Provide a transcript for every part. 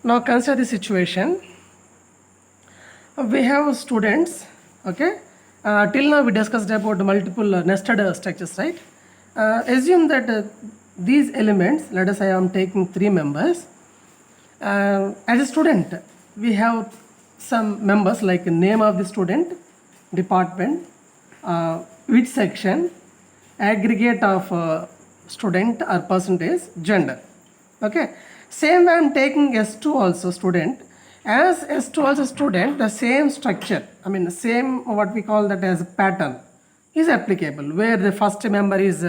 Now consider the situation. We have students, okay. Till now we discussed about multiple nested structures, right? Assume that these elements, let us say I am taking 3 members. As a student, we have some members like name of the student, department, which section, aggregate of student or percentage, gender. Okay. Same way I am taking S2 also student. As S2 also student, the same structure, I mean the same what we call that as pattern is applicable, where the first member is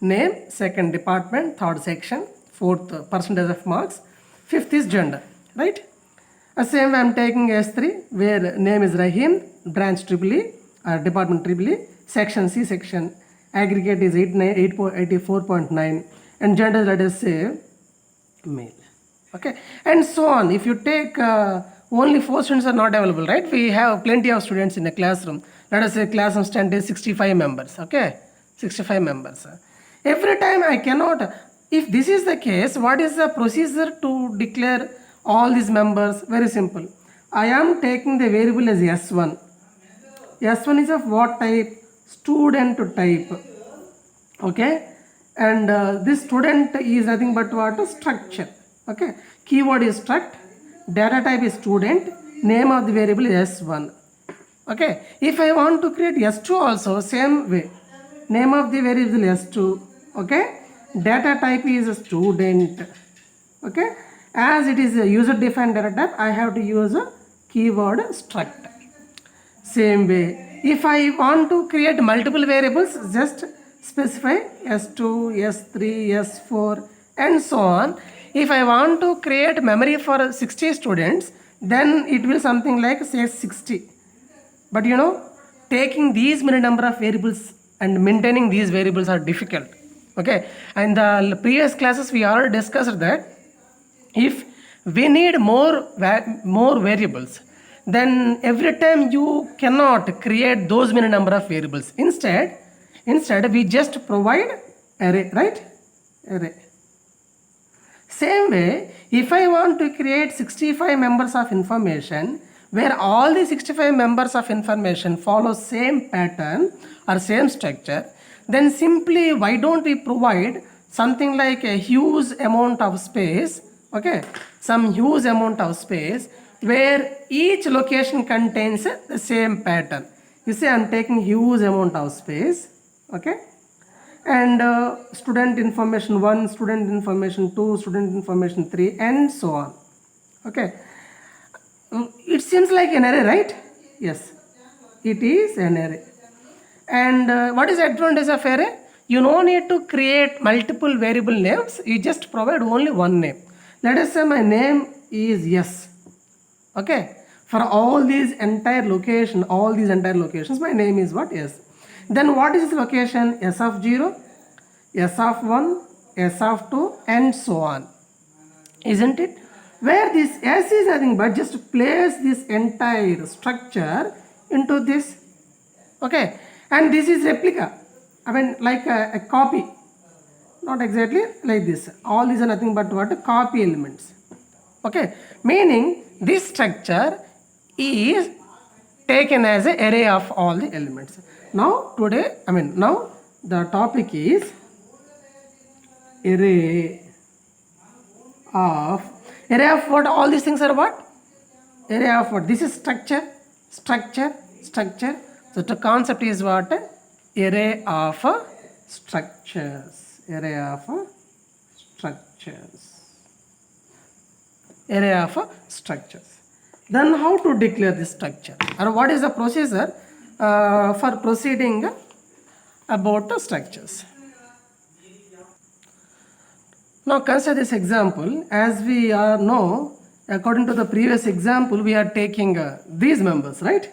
name, second department, third section, fourth percentage of marks, fifth is gender, right? Same way I am taking S3, where name is Rahim, branch EEE, department EEE, section C section, aggregate is 84.9, and gender, let us say male. Okay, and so on. If you take only 4 students are not available, right? We have plenty of students in a classroom. Let us say classroom strength is 65 members. Okay, 65 members. Every time I cannot. If this is the case, what is the procedure to declare all these members? Very simple. I am taking the variable as S1. S1 is of what type? Student type. Okay, and this student is nothing but what? Structure. Okay, keyword is struct, data type is student, name of the variable is S1. Okay, if I want to create S2 also, same way, name of the variable is S2. Okay, data type is a student. Okay, as it is a user defined data type, I have to use a keyword struct. Same way, if I want to create multiple variables, just specify S2, S3, S4 and so on. If I want to create memory for 60 students, then it will something like say 60. But you know, taking these many number of variables and maintaining these variables are difficult. Okay, and the previous classes we already discussed that if we need more variables, then every time you cannot create those many number of variables. Instead we just provide array, right? Array. Same way, if I want to create 65 members of information, where all the 65 members of information follow same pattern or same structure, then simply why don't we provide something like a huge amount of space, okay, some huge amount of space where each location contains the same pattern. You see, I'm taking huge amount of space, okay, and student information 1, student information 2, student information 3 and so on. Okay, it seems like an array, right? Yes, it is an array. And what is the advantage of array? You no need to create multiple variable names, you just provide only one name. Let us say my name is yes. Okay, for all these entire locations, my name is what? Yes. Then what is this location? S of 0, S of 1, S of 2 and so on, isn't it? Where this S is nothing but just place this entire structure into this. Okay, and this is replica, I mean like a copy, not exactly like this. All these are nothing but what? Copy elements. Okay, meaning this structure is taken as an array of all the elements. Now now the topic is array of what? All these things are what? Array of what? This is structure. So the concept is what? Array of structures. Array of structures. Then how to declare this structure, or what is the procedure for proceeding about the structures? Now consider this example. As we know, according to the previous example, we are taking these members, right?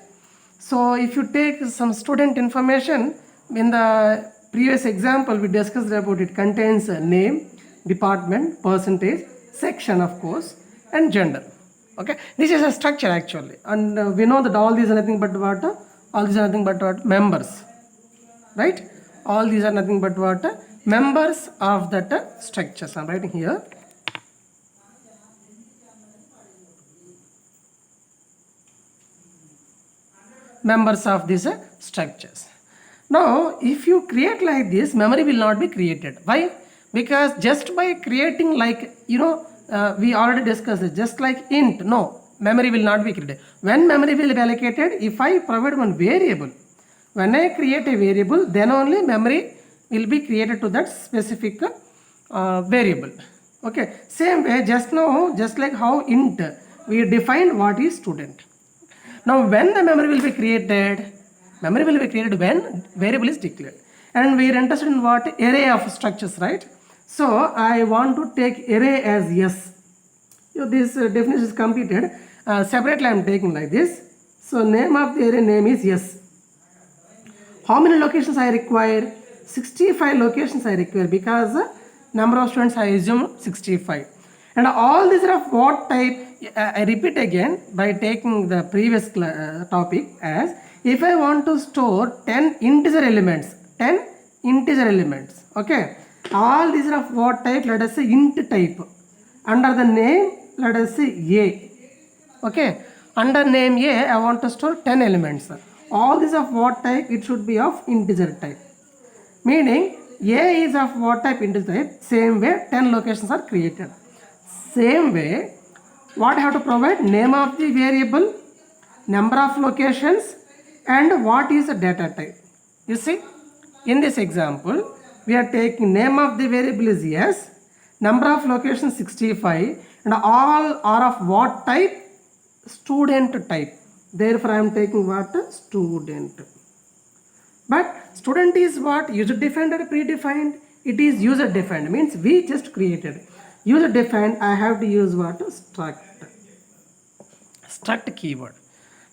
So if you take some student information, in the previous example we discussed about it, contains a name, department, percentage, section of course, and gender. Okay, this is a structure actually, and we know that all these are nothing but what? All these are nothing but what? Members, right? All these are nothing but what? Members of that structure. So I'm writing here members of these structures. Now, if you create like this, memory will not be created. Why? Because just by creating like, we already discussed it, just like int, no, memory will not be created. When memory will be allocated, if I provide one variable, when I create a variable, then only memory will be created to that specific variable. Okay, same way, just now, just like how int, we defined what is student. Now, when the memory will be created? Memory will be created when variable is declared. And we are interested in what? Array of structures, right? So, I want to take array as yes. This definition is completed. Separately, I am taking like this. So, name of the array name is yes. How many locations I require? 65 locations I require, because number of students I assume 65. And all these are of what type? I repeat again by taking the previous topic as, if I want to store 10 integer elements, okay, all these are of what type? Let us say int type. Under the name, let us say A, okay, under name A, I want to store 10 elements. All these of what type? It should be of integer type, meaning A is of what type? Integer type. Same way 10 locations are created. Same way, what I have to provide? Name of the variable, number of locations, and what is the data type. You see, in this example, we are taking name of the variable is yes, number of locations 65, and all are of what type? Student type. Therefore, I am taking what? Student. But student is what? User defined or predefined? It is user defined, means we just created. User defined, I have to use what? Struct keyword.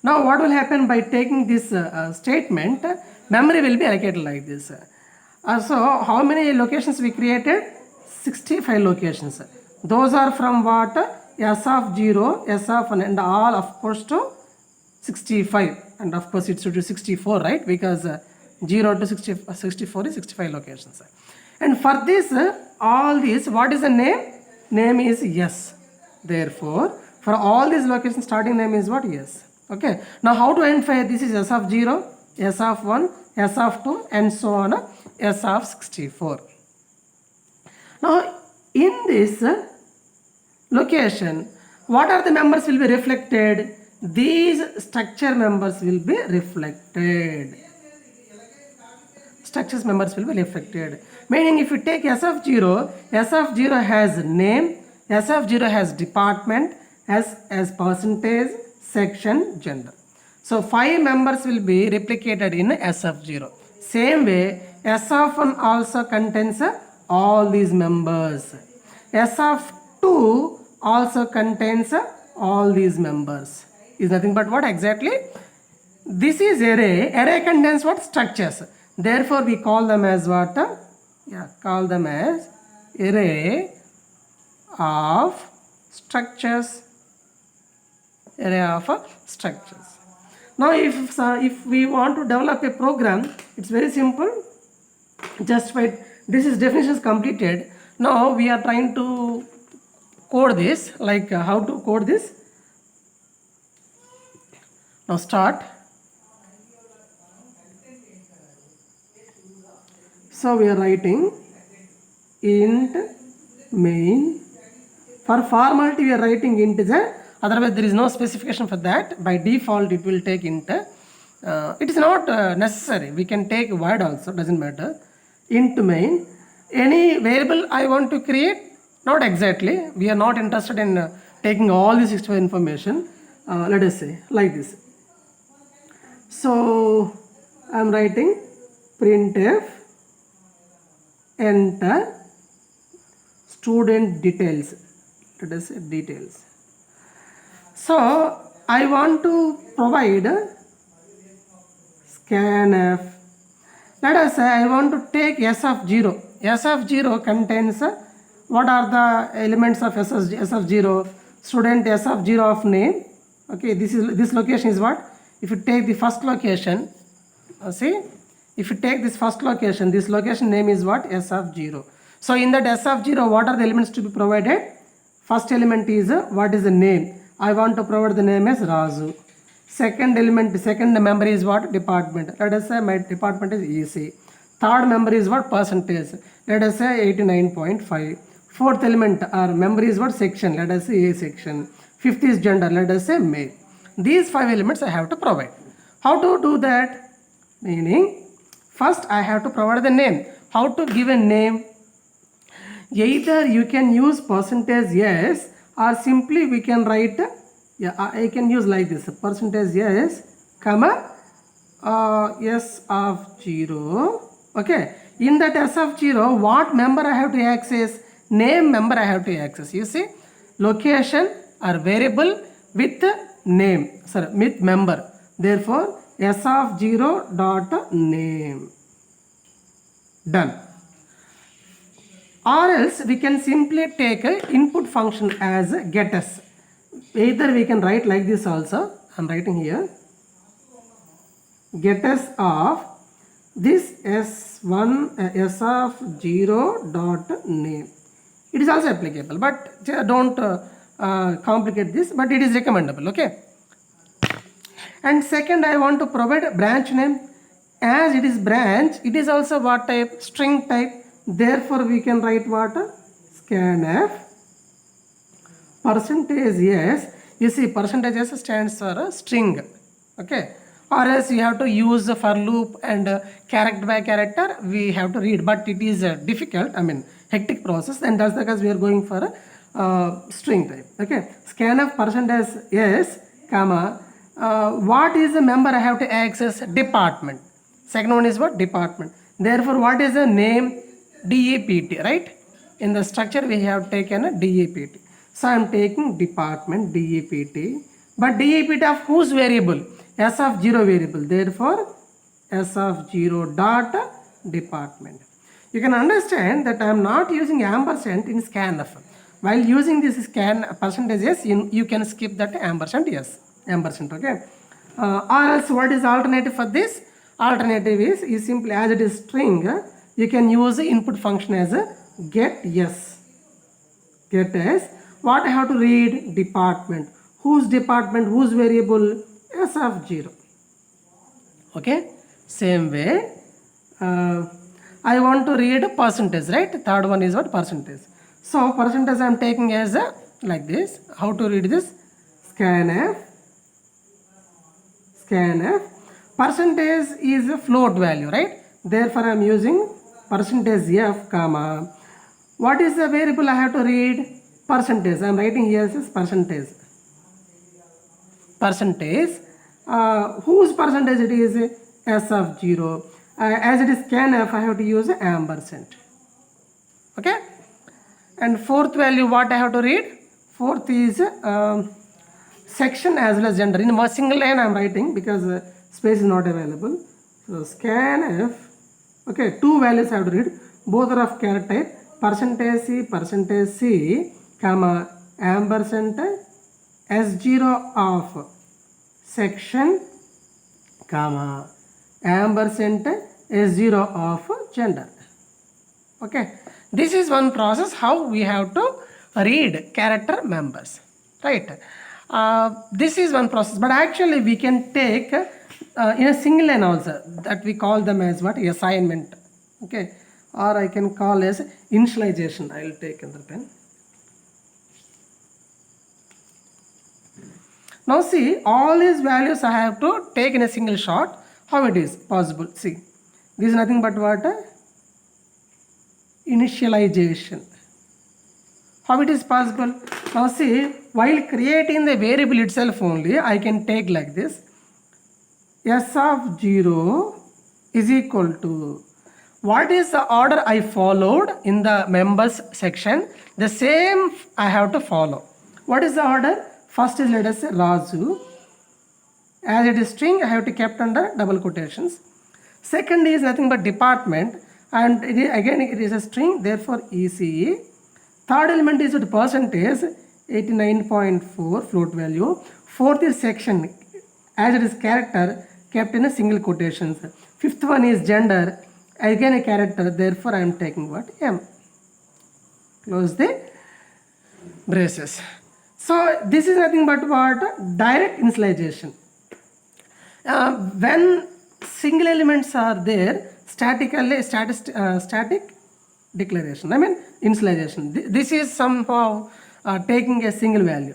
Now what will happen by taking this statement? Memory will be allocated like this. So how many locations we created? 65 locations. Those are from what? S of 0, S of 1, and all of course to 65. And of course it should be 64, right? Because 0 to 64 is 65 locations. And for this, all these, what is the name? Name is yes. Therefore, for all these locations, starting name is what? Yes. Okay. Now, how to identify? This is S of 0, S of 1, S of 2, and so on, S of 64. Now, in this location, what are the members will be reflected? These structure members will be reflected. Structures members will be reflected. Meaning, if you take S of 0 has name, S of 0 has department, as percentage, section, gender. So 5 members will be replicated in S of 0. Same way, S of 1 also contains all these members. S of 2 also contains all these members. Is nothing but what exactly? This is array. Array contains what? Structures. Therefore, we call them as what? Call them as array of structures. Array of structures. Now, if we want to develop a program, it's very simple. Just wait. This is definitions completed. Now we are trying to code this. Like how to code this? Now start. So we are writing int main. For formality, we are writing integer. Otherwise, there is no specification for that. By default, it will take int. It is not necessary. We can take void also, doesn't matter. Int main. Any variable I want to create? Not exactly. We are not interested in taking all this extra information. Let us say like this. So I am writing printf enter student details. Let us say details. So I want to provide scanf. Let us say I want to take S of 0. S of 0 contains what are the elements of S of 0? Student S of 0 of name. Okay, this location is what? If you take the first location, see, if you take this first location, this location name is what? S of 0. So in that S of 0, what are the elements to be provided? First element is what is the name? I want to provide the name as Raju. Second element, second member is what? Department. Let us say my department is EC. Third member is what? Percentage. Let us say 89.5. Fourth element or member is what? Section. Let us say A section. Fifth is gender. Let us say male. These 5 elements I have to provide. How to do that? Meaning, first I have to provide the name. How to give a name? Either you can use percentage yes, or simply we can write, I can use like this, percentage yes, comma, s of 0. Okay, in that s of 0, what member I have to access? Name member I have to access. You see, location or variable with name, sorry, with member. Therefore, s of 0 dot name. Done. Or else we can simply take a input function as getS. Either we can write like this also. I am writing here. GetS of this s1 s of 0 dot name. It is also applicable, but don't complicate this, but it is recommendable. Okay. And second, I want to provide a branch name. As it is branch, it is also what type? String type. Therefore, we can write what? Scanf percentage yes. You see, percentage yes stands for a string. Okay. Or else you have to use for loop and character by character we have to read, but it is difficult. I mean, hectic process. And that's because we are going for a string type. Okay. Scanf percentage yes, comma. What is the member I have to access? Department. Second one is what? Department. Therefore, what is the name? DAPT, right? In the structure we have taken a DAPT. So I am taking department DAPT, but DAPT of whose variable? S of 0 variable. Therefore, S of 0 dot department. You can understand that I am not using ampersand in scanf. While using this scan percentage yes, you can skip that ampersand yes. Ampersand, okay? Or else what is alternative for this? Alternative is simply as it is string, you can use the input function as a get yes. Get yes. What I have to read? Department. Whose department? Whose variable? S of 0. Okay. Same way. I want to read percentage, right? Third one is what? Percentage. So percentage I am taking as a like this. How to read this? Scanf. Scanf. Percentage is a float value, right? Therefore I am using percentage f, comma. What is the variable I have to read? Percentage. I am writing here as percentage. Percentage. Whose percentage it is? S of 0. As it is scanf, I have to use ampersand. Okay. And fourth value, what I have to read? Fourth is section as well as gender. In a single line I am writing because space is not available. So scanf. Okay, two values I have to read. Both are of character type. Percentage C, comma, ampersand S0 of section, comma, ampersand S0 of gender. Okay, this is one process how we have to read character members, right? This is one process, but actually we can take in a single line also, that we call them as what? Assignment. Okay, or I can call as initialization. I will take another pen. Now see, all these values I have to take in a single shot. How it is possible? See, this is nothing but what? Initialization. How it is possible? Now see, while creating the variable itself only, I can take like this. S of 0 is equal to, what is the order I followed in the members section? The same I have to follow. What is the order? First is, let us say, Raju. As it is string, I have to kept under double quotations. Second is nothing but department, and again it is a string, therefore ECE. Third element is the percentage, 89.4 float value. Fourth is section, as it is character, kept in a single quotations. Fifth one is gender, again a character, therefore I am taking what? M. Close the braces. So this is nothing but what? Direct initialization. When single elements are there, static declaration, I mean initialization. This is somehow taking a single value.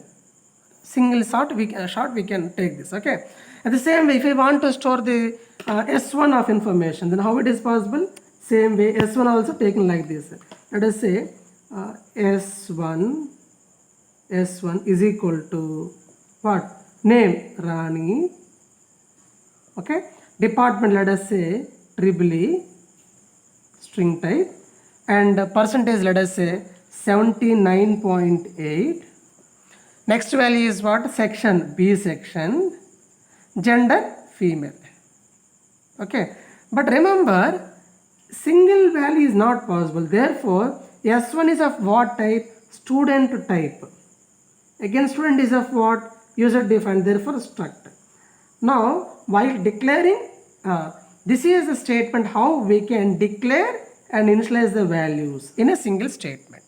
Single short we can take this. Okay. At the same way, if I want to store the S1 of information, then how it is possible? Same way, S1 also taken like this. Let us say S1 is equal to what? Name Rani. Okay. Department, let us say EEE, string type, and percentage, let us say 79.8. Next value is what? Section, B section, gender, female. Okay. But remember, single value is not possible. Therefore, S1 is of what type? Student type. Again, student is of what? User defined, therefore struct. Now, while declaring, this is a statement how we can declare and initialize the values in a single statement.